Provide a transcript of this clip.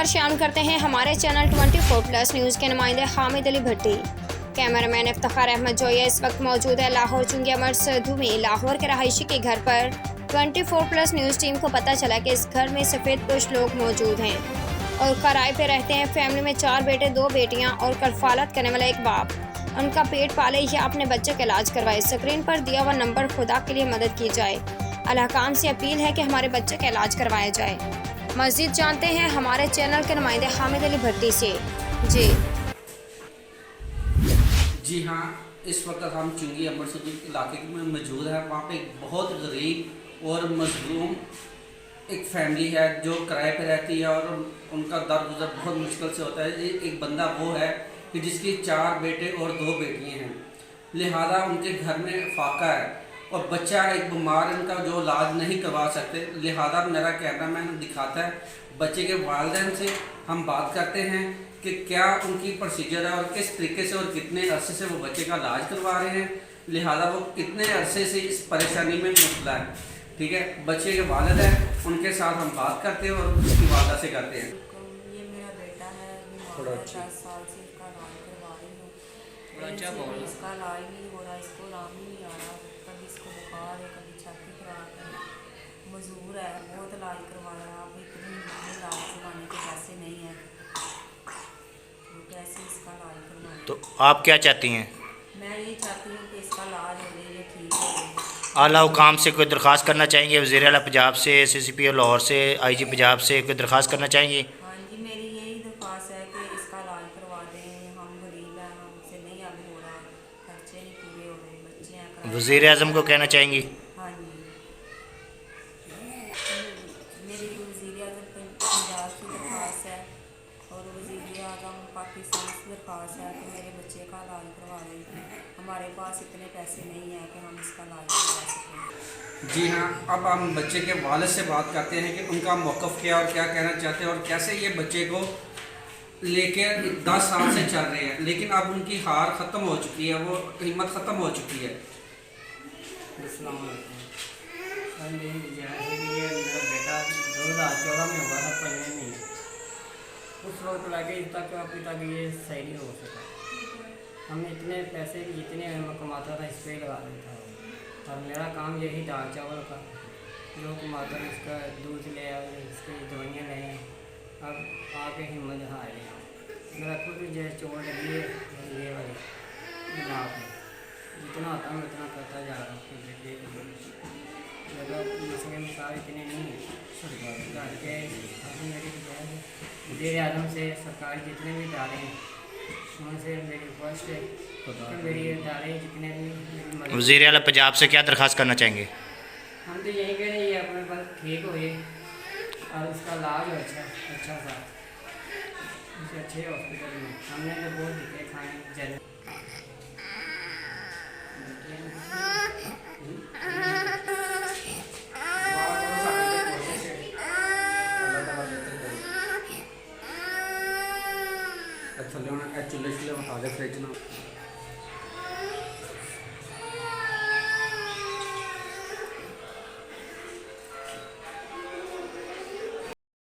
शामिल करते हैं हमारे चैनल 24+ न्यूज़ के नुमाइंदे हामिद अली भट्टी। कैमरामैन इफ्तिखार अहमद जोया इस वक्त मौजूद है लाहौर चुंगी अमर सदू में लाहौर के रहायशी के घर पर। 24+ न्यूज़ टीम को पता चला कि इस घर में सफ़ेद पोश लोग मौजूद हैं और किराए पे रहते हैं। फैमिली में 4 बेटे 2 बेटियां और कफालत करने वाला एक बाप। उनका पेट पाले या अपने बच्चे का इलाज करवाए। स्क्रीन पर दिया हुआ नंबर खुदा के लिए मदद की जाए। अल्लाह काम से अपील है कि हमारे बच्चे का इलाज करवाया जाए। मज़ीद जानते हैं हमारे चैनल के नुमाइंदे हामिद अली भट्टी से। जी हाँ, इस वक्त हम चुंगी अमरसदू इलाके में मौजूद है। वहाँ पे एक बहुत गरीब और मजलूम एक फैमिली है जो किराए पे रहती है और उनका दर गुजर बहुत मुश्किल से होता है। एक बंदा वो है कि जिसकी 4 बेटे और 2 बेटियाँ हैं, लिहाजा उनके घर में फाका है और बच्चा एक बीमार इनका जो इलाज नहीं करवा सकते। लिहाजा मेरा कैमरामैन दिखाता है बच्चे के वालिदैन से हम बात करते हैं कि क्या उनकी प्रोसीजर है और किस तरीके से और कितने अरसे से वो बच्चे का इलाज करवा रहे हैं, लिहाजा वो कितने अरसे से इस परेशानी में मुब्तला है। ठीक है, बच्चे के वालिद हैं, उनके साथ हम बात करते हैं और उसकी वालदा से करते हैं। ये मेरा बेटा है, 10 साल से इसका इलाज करवा रही हूँ। इसका इलाज नहीं हो रहा, इसको आराम ही नहीं आ रहा। कभी इसको बुखार है, कभी छाती खराब है, मजबूर है, बहुत इलाज करवा रहा है। अब इतनी इलाज करवाने के पैसे नहीं है, तो कैसे इसका इलाज करवाएं? तो आप क्या चाहती हैं? मैं ये चाहती हूँ कि इसका इलाज हो जाए, ये ठीक हो जाए। आला हुकाम से कोई दरख्वास्त करना चाहेंगे? वज़ीर आला पंजाब से, SSP लाहौर से, IG पंजाब से कोई दरख्वास्त करना चाहेंगी? हाँ जी, मेरी यही दरख्वास्त है कि इसका इलाज करवा दें। हम गरीब हैं, हमसे नहीं अब हो रहा, खर्चे नहीं पूरे हो रहे, बच्चे हैं किराए। वज़ीर आज़म को कहना चाहेंगी? हाँ जी, मेरी वज़ीर आज़म पंजाब की दरख्वास्त है और वज़ीर आज़म पाकिस्तान की दरख्वास्त है कि मेरे बच्चे का इलाज करवा दें। हमारे पास इतने पैसे नहीं हैं कि हम इसका इलाज करवा सकें। जी हाँ, अब हम बच्चे के वालिद से बात करते हैं कि उनका मौक़िफ़ क्या और क्या कहना चाहते हैं और कैसे ये बच्चे को लेके 10 साल से चल रहे हैं, लेकिन अब उनकी हार ख़त्म हो चुकी है, वो हिम्मत ख़त्म हो चुकी है। अस्सलाम वालेकुम। सर ये मेरा बेटा 2014 में हुआ था, 5वें महीने। उस वक्त लगे तक अभी तक ये सही नहीं हो सका। हमने इतने पैसे जितने मैं कमाता था इस पर लगा देता था और मेरा काम यही दाल चावल का, जो कमाता है इसका दूध ले आए, इसकी दवाइयाँ ले। अब आके हिम्मत हार गया। मेरा खुद जो चोट लगी है ये वाली दिमाग में, जितना आता मैं उतना करता जा रहा हूँ। मसले मिसाल इतने नहीं है घर के। अभी मेरी वज़ीर आज़म से सरकार जितने भी इदारे हैं उनसे मेरी रिक्वेस्ट है कि मेरी इदारे जितने भी वज़ीर आला पंजाब से क्या दरख्वास्त करना चाहेंगे? हम तो यही कह रहे हैं ये अपने पास ठीक हो और इसका इलाज हो अच्छा सा इसे अच्छे हॉस्पिटल में। हमने तो बहुत दिखे खाए चूल्हे बता दे फ्रिज ना।